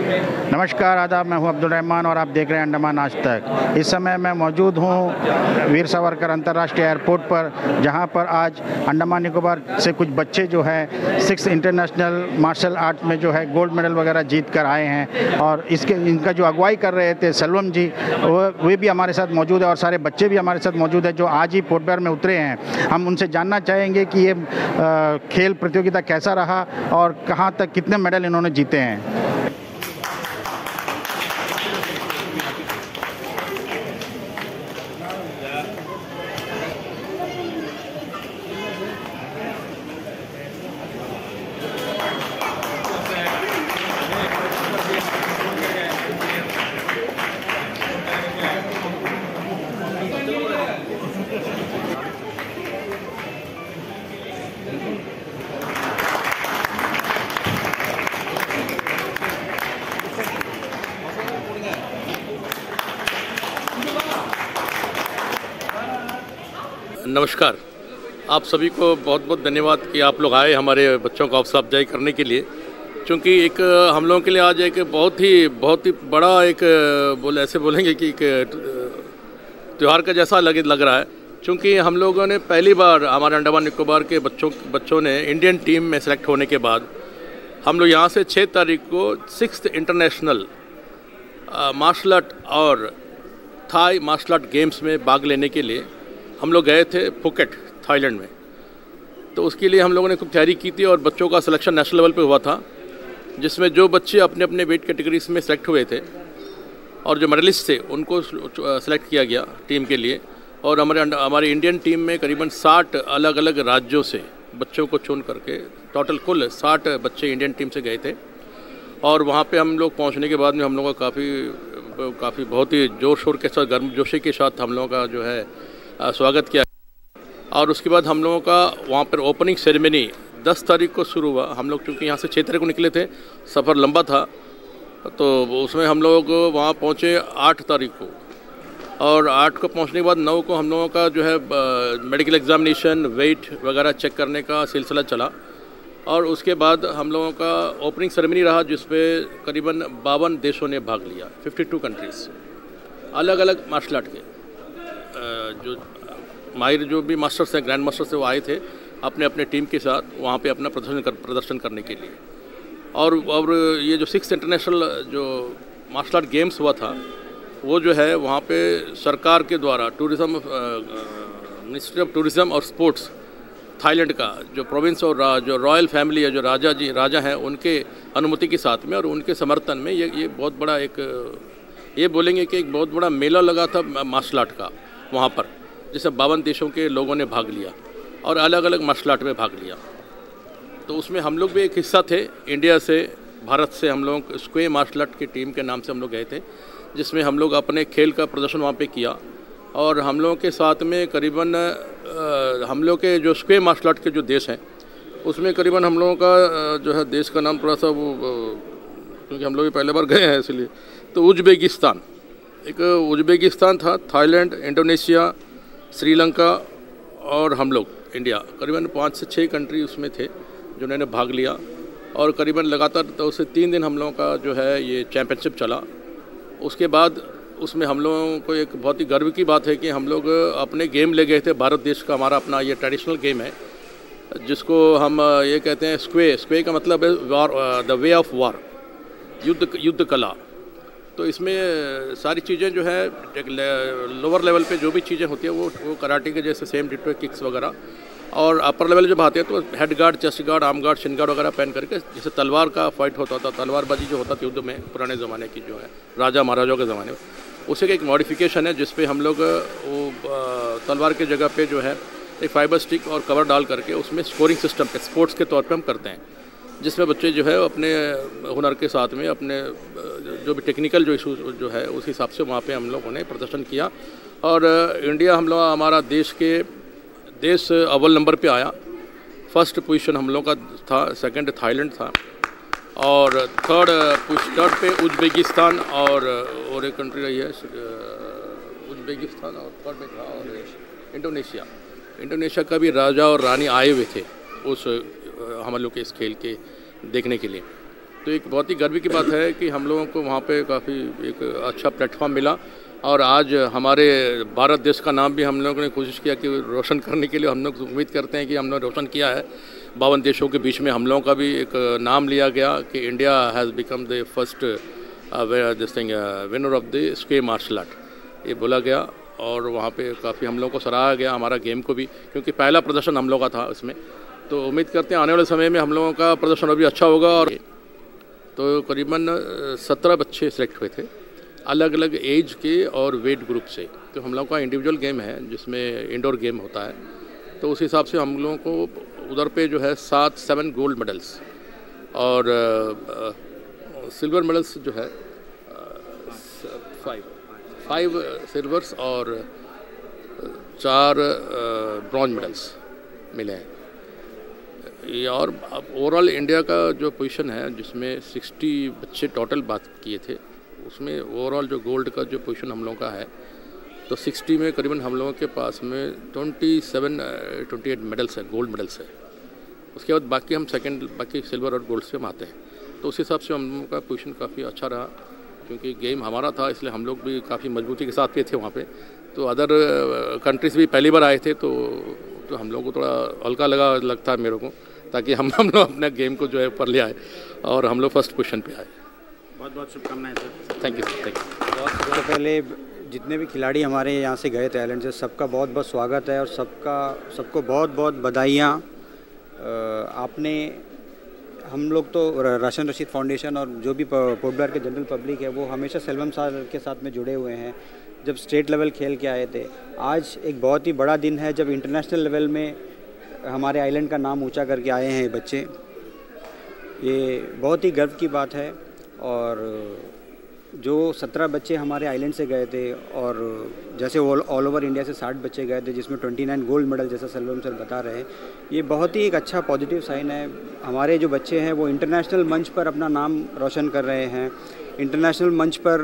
नमस्कार, आदाब। मैं हूं अब्दुल रहमान और आप देख रहे हैं अंडमान आज तक। इस समय मैं मौजूद हूं वीर सावरकर अंतर्राष्ट्रीय एयरपोर्ट पर, जहां पर आज अंडमान निकोबार से कुछ बच्चे जो है 6 इंटरनेशनल मार्शल आर्ट में जो है गोल्ड मेडल वगैरह जीत कर आए हैं। और इनका जो अगुवाई कर रहे थे सेल्वम जी, वे भी हमारे साथ मौजूद है और सारे बच्चे भी हमारे साथ मौजूद है जो आज ही पोर्ट ब्लेयर में उतरे हैं। हम उनसे जानना चाहेंगे कि ये खेल प्रतियोगिता कैसा रहा और कहाँ तक कितने मेडल इन्होंने जीते हैं। नमस्कार, आप सभी को बहुत बहुत धन्यवाद कि आप लोग आए हमारे बच्चों को हौसला अफजाई करने के लिए। क्योंकि एक हम लोगों के लिए आज एक बहुत ही बड़ा एक ऐसे बोलेंगे कि एक त्यौहार का जैसा लग रहा है। क्योंकि हम लोगों ने पहली बार हमारे अंडमान निकोबार के बच्चों ने इंडियन टीम में सेलेक्ट होने के बाद हम लोग यहाँ से 6 तारीख को 6th इंटरनेशनल मार्शल आर्ट और थाई मार्शल आर्ट गेम्स में भाग लेने के लिए हम लोग गए थे फुकेट, थाईलैंड में। तो उसके लिए हम लोगों ने खूब तैयारी की थी और बच्चों का सिलेक्शन नेशनल लेवल पे हुआ था, जिसमें जो बच्चे अपने अपने वेट कैटेगरीज में सेलेक्ट हुए थे और जो मेडलिस्ट थे उनको सेलेक्ट किया गया टीम के लिए। और हमारी इंडियन टीम में करीबन 60 अलग अलग राज्यों से बच्चों को चुन करके टोटल कुल 60 बच्चे इंडियन टीम से गए थे। और वहाँ पे हम लोग पहुँचने के बाद में हम लोगों का काफ़ी बहुत ही ज़ोर शोर के साथ, गर्मजोशी के साथ हम लोगों का जो है स्वागत किया। और उसके बाद हम लोगों का वहाँ पर ओपनिंग सेरेमनी 10 तारीख को शुरू हुआ। हम लोग चूँकि यहाँ से 6 तारीख को निकले थे, सफ़र लंबा था, तो उसमें हम लोग वहाँ पहुँचे 8 तारीख को। और 8 को पहुँचने के बाद 9 को हम लोगों का जो है मेडिकल एग्जामिनेशन, वेट वगैरह चेक करने का सिलसिला चला। और उसके बाद हम लोगों का ओपनिंग सेरेमनी रहा, जिसपे करीबन 52 देशों ने भाग लिया। 52 कंट्रीज़, अलग अलग मार्शल आर्ट के जो माहिर जो भी मास्टर्स हैं, ग्रैंड मास्टर्स हैं, वो आए थे अपने अपने टीम के साथ वहाँ पे अपना प्रदर्शन करने के लिए। और ये जो 6th इंटरनेशनल जो मार्शल आर्ट गेम्स हुआ था, वो जो है वहाँ पे सरकार के द्वारा मिनिस्ट्री ऑफ टूरिज़म और स्पोर्ट्स थाईलैंड का जो प्रोविंस और जो रॉयल फैमिली है, जो राजा हैं, उनके अनुमति के साथ में और उनके समर्थन में ये बहुत बड़ा ये बोलेंगे कि एक बहुत बड़ा मेला लगा था मार्शल आर्ट का वहाँ पर, जिसमें 52 देशों के लोगों ने भाग लिया और अलग अलग मार्शल आर्ट में भाग लिया। तो उसमें हम लोग भी एक हिस्सा थे। इंडिया से, भारत से हम लोग स्क्वे मार्शल आर्ट की टीम के नाम से हम लोग गए थे, जिसमें हम लोग अपने खेल का प्रदर्शन वहाँ पे किया। और हम लोगों के साथ में करीबन हम लोग के जो स्क्वे मार्शल आर्ट के जो देश हैं, उसमें करीबन हम लोगों का जो है देश का नाम थोड़ा सा क्योंकि हम लोग भी पहले बार गए हैं इसलिए, तो उज़्बेकिस्तान, एक उज़्बेकिस्तान था, थाईलैंड, इंडोनेशिया, श्रीलंका और हम लोग इंडिया, करीबन 5 से 6 कंट्री उसमें थे जिन्होंने भाग लिया। और करीबन लगातार 2 से 3 दिन हम लोगों का जो है ये चैम्पियनशिप चला। उसके बाद उसमें हम लोगों को एक बहुत ही गर्व की बात है कि हम लोग अपने गेम ले गए थे। भारत देश का हमारा अपना ये ट्रेडिशनल गेम है, जिसको हम ये कहते हैं स्क्वे का मतलब है वार, द वे ऑफ वार, युद्ध कला। तो इसमें सारी चीज़ें जो है लोअर लेवल पे जो भी चीज़ें होती है वो कराटे के जैसे सेम डिटो किक्स वगैरह, और अपर लेवल जब आते हैं तो head guard, chest guard, arm guard, Shin guard वगैरह पहन करके, जैसे तलवार का फाइट होता था, तलवारबाजी जो होता था युद्ध में पुराने ज़माने की जो है राजा महाराजाओं के ज़माने में, उसे का एक मॉडिफिकेशन है जिसपे हम लोग वो तलवार के जगह पे जो है एक फाइबर स्टिक और कवर डाल करके उसमें स्कोरिंग सिस्टम पे स्पोर्ट्स के तौर पे हम करते हैं, जिसमें बच्चे जो है अपने हुनर के साथ में अपने जो भी टेक्निकल जो इशूज़ जो है उस हिसाब से वहाँ पे हम लोगों ने प्रदर्शन किया। और इंडिया हमारा देश अव्वल नंबर पे आया। फर्स्ट पोजीशन हम लोग का था, सेकंड थाईलैंड था और थर्ड पे उज़्बेकिस्तान और एक कंट्री रही है उज़्बेकिस्तान, और थर्ड में था और इंडोनेशिया का भी राजा और रानी आए हुए थे उस हम लोग के इस खेल के देखने के लिए। तो एक बहुत ही गर्व की बात है कि हम लोगों को वहाँ पे काफ़ी एक अच्छा प्लेटफॉर्म मिला और आज हमारे भारत देश का नाम भी हम लोगों ने कोशिश किया कि रोशन करने के लिए हम लोग उम्मीद करते हैं कि हम लोग रोशन किया है। 52 देशों के बीच में हम लोगों का भी एक नाम लिया गया कि India has become the first this thing winner of the Sqay martial art, ये बोला गया। और वहाँ पे काफ़ी हम लोगों को सराहा गया, हमारा गेम को भी, क्योंकि पहला प्रदर्शन हम लोगों का था इसमें। तो उम्मीद करते हैं आने वाले समय में हम लोगों का प्रदर्शन अभी अच्छा होगा। और तो करीबन 17 बच्चे सेलेक्ट हुए थे अलग अलग एज के और वेट ग्रुप से। तो हम लोगों का इंडिविजुअल गेम है जिसमें इंडोर गेम होता है, तो उस हिसाब से हम लोगों को उधर पे जो है 7 गोल्ड मेडल्स और सिल्वर मेडल्स जो है 5 सिल्वर्स और 4 ब्रॉन्ज मेडल्स मिले हैं। ये और ओवरऑल इंडिया का जो पोजीशन है जिसमें 60 बच्चे टोटल बात किए थे, उसमें ओवरऑल जो गोल्ड का जो पोजीशन हम लोगों का है, तो 60 में करीबन हम लोगों के पास में 28 मेडल्स है, गोल्ड मेडल्स है। उसके बाद बाकी हम बाकी सिल्वर और गोल्ड से हम आते हैं। तो उस हिसाब से हम लोगों का पोजीशन काफ़ी अच्छा रहा, क्योंकि गेम हमारा था, इसलिए हम लोग भी काफ़ी मजबूती के साथ पे थे वहाँ पे। तो अदर कंट्रीज़ भी पहली बार आए थे, तो हम लोगों को थोड़ा हल्का लगता है मेरे को, ताकि हम लोग अपने गेम को जो है ऊपर ले आए और हम लोग फर्स्ट पोजीशन पे आए। बहुत बहुत शुभकामनाएं सर। Thank you. सबसे पहले जितने भी खिलाड़ी हमारे यहाँ से गए थे आइलैंड से, सबका बहुत बहुत स्वागत है और सबको बहुत बहुत बधाइयाँ। आपने हम लोग तो राशन रशीद फाउंडेशन और जो भी पोर्ट ब्लेयर के जनरल पब्लिक है वो हमेशा सेल्वम सर के साथ में जुड़े हुए हैं। जब स्टेट लेवल खेल के आए थे, आज एक बहुत ही बड़ा दिन है जब इंटरनेशनल लेवल में हमारे आइलैंड का नाम ऊंचा करके आए हैं बच्चे। ये बहुत ही गर्व की बात है। और जो 17 बच्चे हमारे आइलैंड से गए थे और जैसे ऑल ओवर इंडिया से 60 बच्चे गए थे, जिसमें 29 गोल्ड मेडल जैसा सेल्वम सर बता रहे हैं, ये बहुत ही एक अच्छा पॉजिटिव साइन है। हमारे जो बच्चे हैं वो इंटरनेशनल मंच पर अपना नाम रोशन कर रहे हैं। इंटरनेशनल मंच पर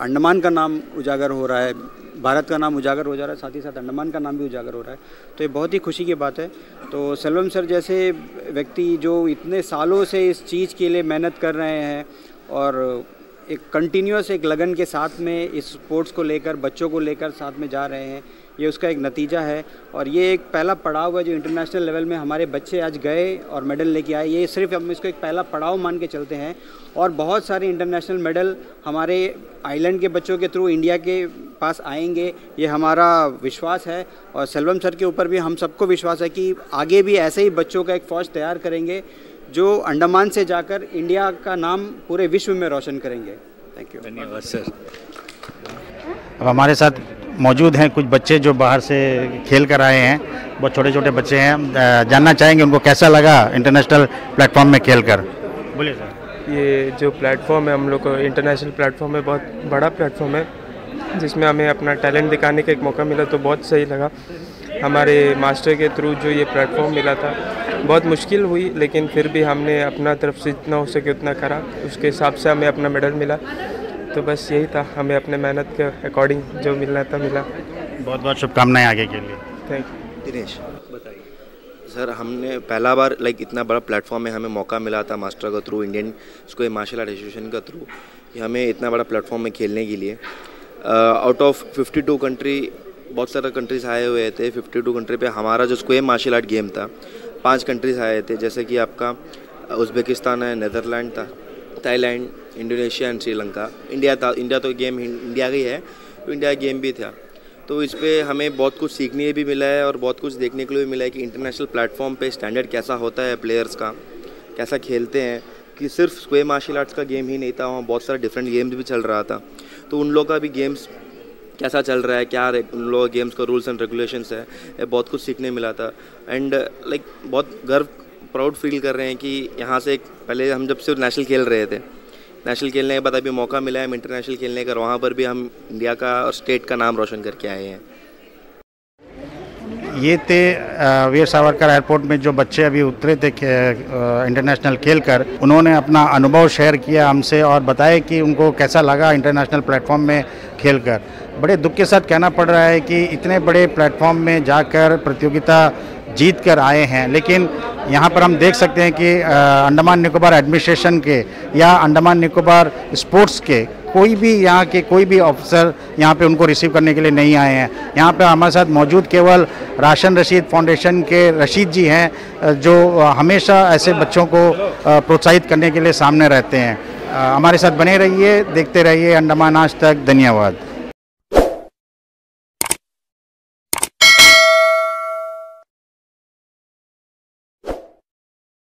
अंडमान का नाम उजागर हो रहा है, भारत का नाम उजागर हो जा रहा है, साथ ही साथ अंडमान का नाम भी उजागर हो रहा है। तो ये बहुत ही खुशी की बात है। तो सेल्वम सर जैसे व्यक्ति जो इतने सालों से इस चीज़ के लिए मेहनत कर रहे हैं और एक कंटिन्यूस एक लगन के साथ में इस स्पोर्ट्स को लेकर, बच्चों को लेकर साथ में जा रहे हैं, ये उसका एक नतीजा है। और ये एक पहला पड़ाव है जो इंटरनेशनल लेवल में हमारे बच्चे आज गए और मेडल लेके आए। ये सिर्फ हम इसको एक पहला पड़ाव मान के चलते हैं और बहुत सारे इंटरनेशनल मेडल हमारे आइलैंड के बच्चों के थ्रू इंडिया के पास आएंगे, ये हमारा विश्वास है। और सेल्वम सर के ऊपर भी हम सबको विश्वास है कि आगे भी ऐसे ही बच्चों का एक फ़ौज तैयार करेंगे जो अंडमान से जाकर इंडिया का नाम पूरे विश्व में रोशन करेंगे। Thank you. धन्यवाद सर। अब हमारे साथ मौजूद हैं कुछ बच्चे जो बाहर से खेल कर आए हैं, बहुत छोटे छोटे बच्चे हैं। जानना चाहेंगे उनको कैसा लगा इंटरनेशनल प्लेटफॉर्म में खेल कर। बोलिए सर। ये जो प्लेटफॉर्म है हम लोग को इंटरनेशनल प्लेटफॉर्म है, बहुत बड़ा प्लेटफॉर्म है जिसमें हमें अपना टैलेंट दिखाने का एक मौका मिला, तो बहुत सही लगा। हमारे मास्टर के थ्रू जो ये प्लेटफॉर्म मिला था, बहुत मुश्किल हुई लेकिन फिर भी हमने अपना तरफ से जितना हो सके उतना करा, उसके हिसाब से हमें अपना मेडल मिला। तो बस यही था, हमें अपने मेहनत के अकॉर्डिंग जो मिलना था मिला। बहुत बहुत शुभकामनाएं आगे के लिए। Thank you. दिनेश बताइए। सर, हमने पहला बार इतना बड़ा प्लेटफॉर्म में हमें मौका मिला था मास्टर के through, Indian Sqay martial art association का थ्रू, कि हमें इतना बड़ा प्लेटफॉर्म में खेलने के लिए आउट ऑफ 52 कंट्री, बहुत सारे कंट्रीज आए हुए थे। 52 कंट्री पे हमारा जो स्क्वे मार्शल आर्ट गेम था 5 कंट्रीज आए थे, जैसे कि आपका उज़्बेकिस्तान है, नीदरलैंड था, Thailand, Indonesia and Sri Lanka. India था, इंडिया तो गेम इंडिया का ही है, तो इंडिया गेम भी था। तो इस पर हमें बहुत कुछ सीखने भी मिला है और बहुत कुछ देखने के लिए भी मिला है कि इंटरनेशनल प्लेटफॉर्म पे स्टैंडर्ड कैसा होता है, प्लेयर्स का कैसा खेलते हैं, कि सिर्फ स्क्वे मार्शल आर्ट्स का गेम ही नहीं था, वहाँ बहुत सारे डिफरेंट गेम्स भी चल रहा था। तो उन लोगों का भी गेम्स कैसा चल रहा है, क्या उन लोगों गेम्स का रूल्स एंड रेगुलेशंस है, ये बहुत कुछ सीखने मिला था। एंड बहुत गर्व प्राउड फील कर रहे हैं कि यहाँ से पहले हम जब सिर्फ नेशनल खेल रहे थे, नेशनल खेलने के बाद अभी मौका मिला है हम इंटरनेशनल खेलने का, वहाँ पर भी हम इंडिया का और स्टेट का नाम रोशन करके आए हैं। ये थे वीर सावरकर एयरपोर्ट में जो बच्चे अभी उतरे थे इंटरनेशनल खेल कर, उन्होंने अपना अनुभव शेयर किया हमसे और बताया कि उनको कैसा लगा इंटरनेशनल प्लेटफॉर्म में खेल कर। बड़े दुख के साथ कहना पड़ रहा है कि इतने बड़े प्लेटफॉर्म में जाकर प्रतियोगिता जीत कर आए हैं। लेकिन यहाँ पर हम देख सकते हैं कि अंडमान निकोबार एडमिनिस्ट्रेशन के या अंडमान निकोबार स्पोर्ट्स के कोई भी यहाँ के कोई भी ऑफिसर यहाँ पे उनको रिसीव करने के लिए नहीं आए हैं। यहाँ पे हमारे साथ मौजूद केवल राशन रशीद फाउंडेशन के रशीद जी हैं, जो हमेशा ऐसे बच्चों को प्रोत्साहित करने के लिए सामने रहते हैं। हमारे साथ बने रहिए, देखते रहिए अंडमान आज तक। धन्यवाद।